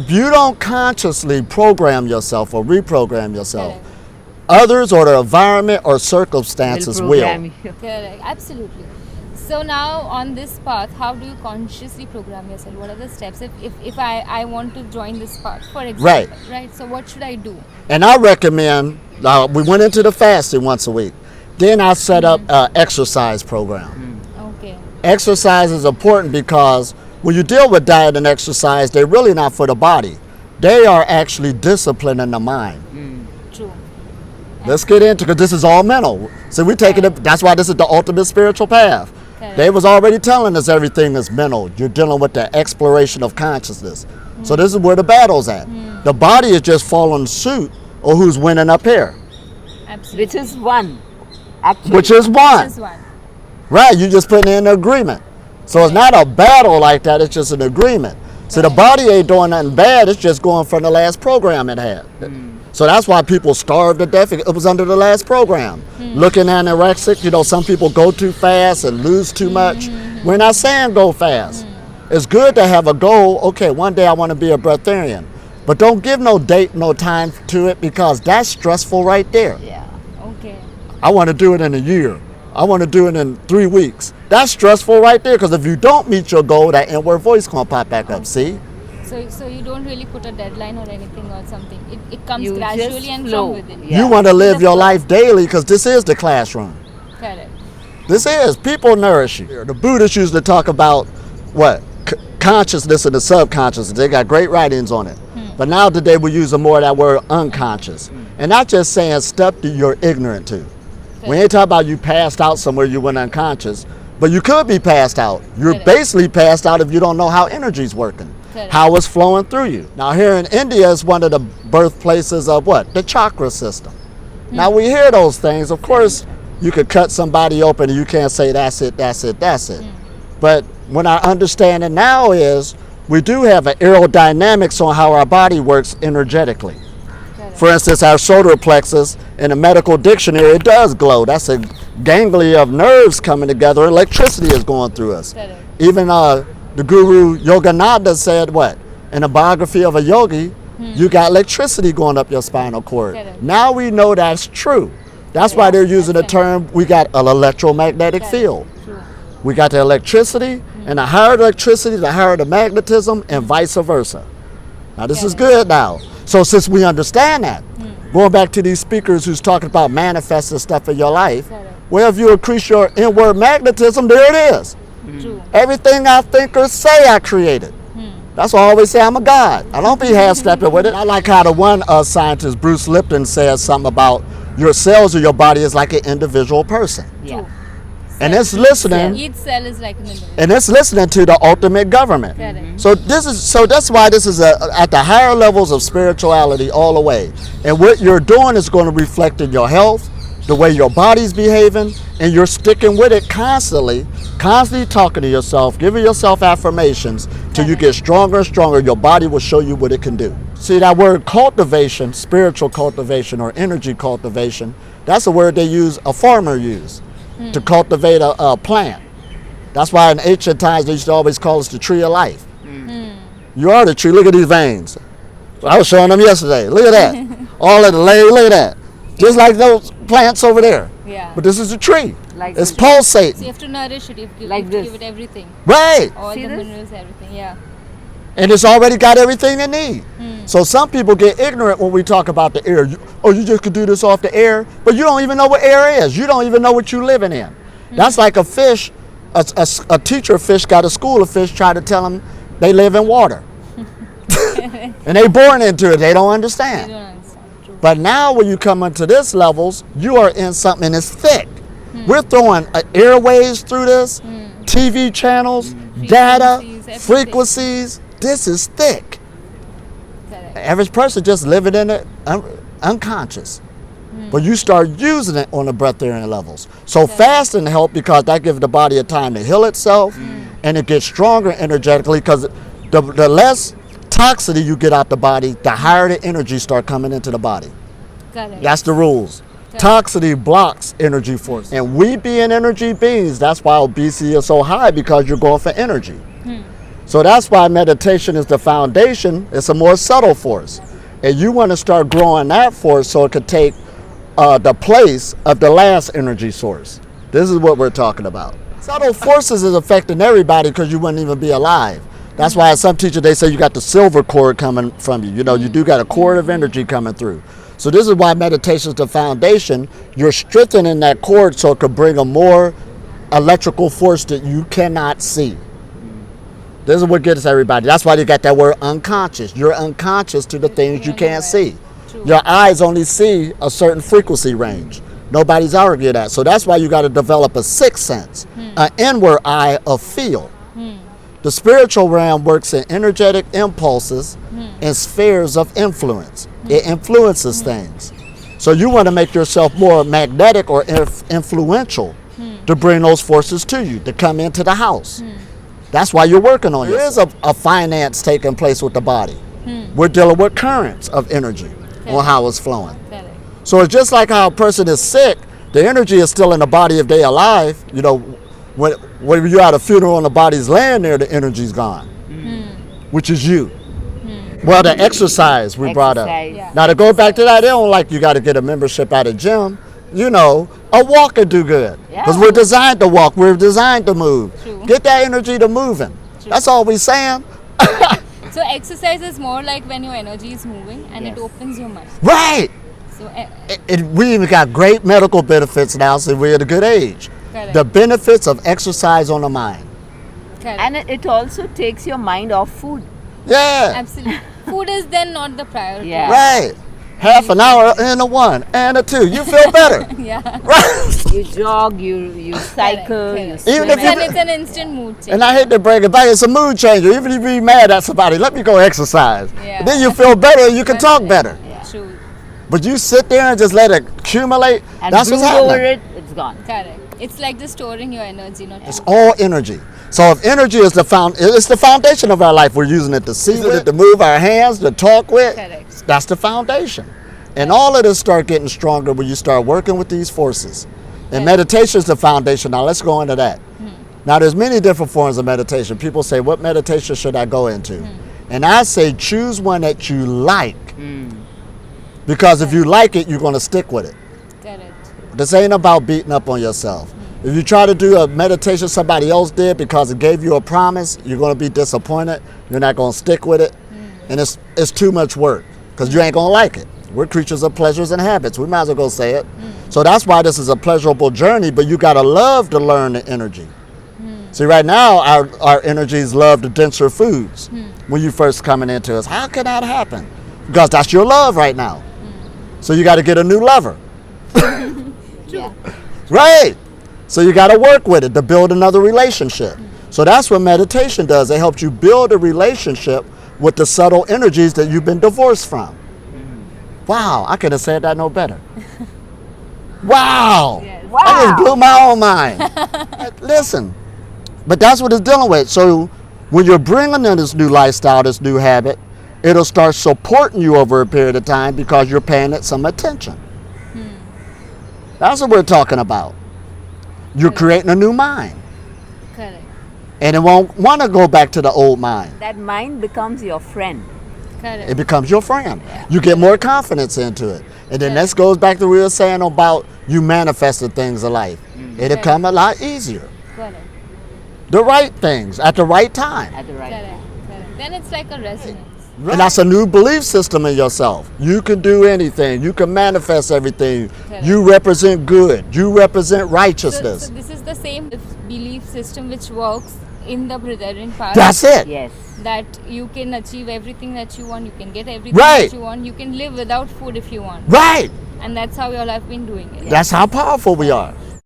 If you don't consciously program yourself or reprogram yourself, Correct. others or the environment or circumstances will. Correct, absolutely. So now on this path, how do you consciously program yourself? What are the steps? If I want to join this path, for example, right? So what should I do? And I recommend, we went into the fasting once a week. Then I set up an exercise program. Okay. Exercise is important because when you deal with diet and exercise, they're really not for the body. They are actually disciplining the mind. True. Let's get into, because this is all mental. So we taking it, that's why this is the ultimate spiritual path. Correct. They was already telling us everything is mental. You're dealing with the exploration of consciousness. So this is where the battle's at. The body is just following suit of who's winning up here. Absolutely. Which is one. Actually. Which is one. This is one. Right, you just putting in an agreement. So it's not a battle like that, it's just an agreement. So the body ain't doing nothing bad, it's just going from the last program it had. So that's why people starve to death. It was under the last program. Looking anorexic, you know, some people go too fast and lose too much. We're not saying go fast. It's good to have a goal. Okay, one day I want to be a breatharian. But don't give no date, no time to it, because that's stressful right there. Yeah. Okay. I want to do it in a year. I want to do it in 3 weeks. That's stressful right there, because if you don't meet your goal, that inward voice gonna pop back up, see? So you don't really put a deadline or anything or something. It comes You gradually just and flow. from within. Yeah. You want to live Just your flow. life daily, because this is the classroom. Correct. This is, people nourish you. The Buddhists used to talk about what? Consciousness and the subconscious. They got great writings on it. But now today we're using more of that word unconscious. And not just saying stuff that you're ignorant to. We ain't talking about you passed out somewhere you went unconscious, but you could be passed out. You're Correct. basically passed out if you don't know how energy's working, Correct. how it's flowing through you. Now here in India is one of the birthplaces of what? The chakra system. Now we hear those things. Of course, you could cut somebody open and you can't say that's it, that's it, that's it. But what our understanding now is we do have an aerodynamics on how our body works energetically. Correct. For instance, our solar plexus in a medical dictionary, it does glow. That's a ganglia of nerves coming together. Electricity is going through us. Correct. Even the guru Yogananda said what? In a biography of a yogi, you got electricity going up your spinal cord. Correct. Now we know that's true. That's why they're using the term, we got an electromagnetic field. True. We got the electricity, and the higher the electricity, the higher the magnetism, and vice versa. Now this is good now. So since we understand that, going back to these speakers who's talking about manifesting stuff in your life, Correct. well, if you increase your inward magnetism, there it is. True. Everything I think or say, I created. That's why I always say I'm a god. I don't be half-stepping with it. I like how the one scientist, Bruce Lipton, says something about your cells of your body is like an individual person. Yeah. And it's listening, Each cell is like an individual. and it's listening to the ultimate government. Correct. So that's why this is at the higher levels of spirituality all the way. And what you're doing is going to reflect in your health, the way your body's behaving, and you're sticking with it constantly talking to yourself, giving yourself affirmations till you get stronger and stronger. Your body will show you what it can do. See, that word cultivation, spiritual cultivation or energy cultivation, that's a word a farmer used to cultivate a plant. That's why in ancient times they used to always call us the tree of life. You are the tree. Look at these veins. I was showing them yesterday. Look at that. All of the layers, look at that. Just like those plants over there. Yeah. But this is a tree. Like It's this. So you pulsating. have to nourish it. You have to, Like you have to this. give it everything. Right. All See the this? minerals, everything. Yeah. And it's already got everything it needs. So some people get ignorant when we talk about the air. You just could do this off the air, but you don't even know what air is. You don't even know what you're living in. That's like a fish, a teacher fish got a school of fish try to tell them they live in water. And they born into it, they don't You understand. don't understand. True. But now when you come into this levels, you are in something that's thick. We're throwing airwaves through this, TV channels, data, Frequencies, everything. frequencies. This is thick. Correct. Average person just living in it unconscious. But you start using it on the breatharian levels. So fasting helps because that gives the body a time to heal itself and it gets stronger energetically because the less toxicity you get out the body, the higher the energy start coming into the body. Correct. That's the rules. Toxicity blocks energy force. And we being energy beings, that's why obesity is so high because you're going for energy. So that's why meditation is the foundation. It's a more subtle force. And you want to start growing that force so it could take the place of the last energy source. This is what we're talking about. Subtle forces is affecting everybody because you wouldn't even be alive. That's why some teachers, they say you got the silver cord coming from you. You know, you do got a cord of energy coming through. So this is why meditation is the foundation. You're strengthening that cord so it could bring a more electrical force that you cannot see. This is what gets everybody. That's why they got that word unconscious. You're unconscious to the things you can't see. True. Your eyes only see a certain frequency range. Nobody's arguing that. So that's why you got to develop a sixth sense, an inward eye of feel. The spiritual realm works in energetic impulses and spheres of influence. It influences things. So you want to make yourself more magnetic or influential to bring those forces to you, to come into the house. That's why you're working on it. There is a finance taking place with the body. We're dealing with currents of energy on how it's flowing. Correct. So it's just like how a person is sick, the energy is still in the body if they're alive. You know, when you're at a funeral and the body's laying there, the energy's gone, which is you. Well, the exercise we brought up. Yeah. Now to go back to that, they don't like you got to get a membership at a gym. You know, a walk could do good. Because we're designed to walk, we're designed to move. True. Get that energy to moving. That's all we saying. So exercise is more like when your energy is moving and it opens your mind. Right. So We even got great medical benefits now since we're at a good age. Correct. The benefits of exercise on the mind. correct. And it also takes your mind off food. Yeah. Absolutely. Food is then not the priority. Yeah. Right. Half an hour and a 1 and a 2. You feel better. Yeah. Right. You jog, you cycle, Correct. you Correct. swim. Even if And it's an instant mood change. And I hate to bring it back. It's a mood changer. Even if you be mad at somebody, let me go exercise. Yeah. Then you feel better and you can talk better. True. But you sit there and just let it accumulate. and That's what's brood over happening. it, it's gone. Correct. It's like just storing your energy, not It's all energy. So if energy is it's the foundation of our life. We're using it to see with, to move our hands, to talk with. Correct. That's the foundation. And all of this start getting stronger when you start working with these forces. And meditation is the foundation. Now let's go into that. Now there's many different forms of meditation. People say, what meditation should I go into? And I say choose one that you like. Because if you like it, you're going to stick with it. correct. This ain't about beating up on yourself. If you try to do a meditation somebody else did because it gave you a promise, you're going to be disappointed. You're not going to stick with it. And it's too much work because you ain't going to like it. We're creatures of pleasures and habits. We might as well go say it. So that's why this is a pleasurable journey, but you got to love to learn the energy. See, right now, our energies love the denser foods when you first coming into us. How can that happen? Because that's your love right now. So you got to get a new lover. Yeah. Right. So you got to work with it to build another relationship. So that's what meditation does. It helps you build a relationship with the subtle energies that you've been divorced from. Wow, I could have said that no better. Wow. Yes. I just blew my own mind. Listen, but that's what it's dealing with. So when you're bringing in this new lifestyle, this new habit, it'll start supporting you over a period of time because you're paying it some attention. That's what we're talking about. You're creating a new mind. Correct. And it won't want to go back to the old mind. That mind becomes your friend. Correct. It becomes your friend. You get more confidence into it. And then this goes back to what we were saying about you manifesting things in life. It'll come a lot easier. Correct. The right things at the right time. At the right Correct. time. Correct. Then it's like a resonance. And that's a new belief system in yourself. You can do anything. You can manifest everything. Correct. You represent good. You represent So righteousness. this is the same belief system which works in the Breatharian path. That's it. Yes. That you can achieve everything that you want, you can get everything Right. that you want, you can live without food if you want. Right. And that's how we all have been doing it. That's how powerful we are.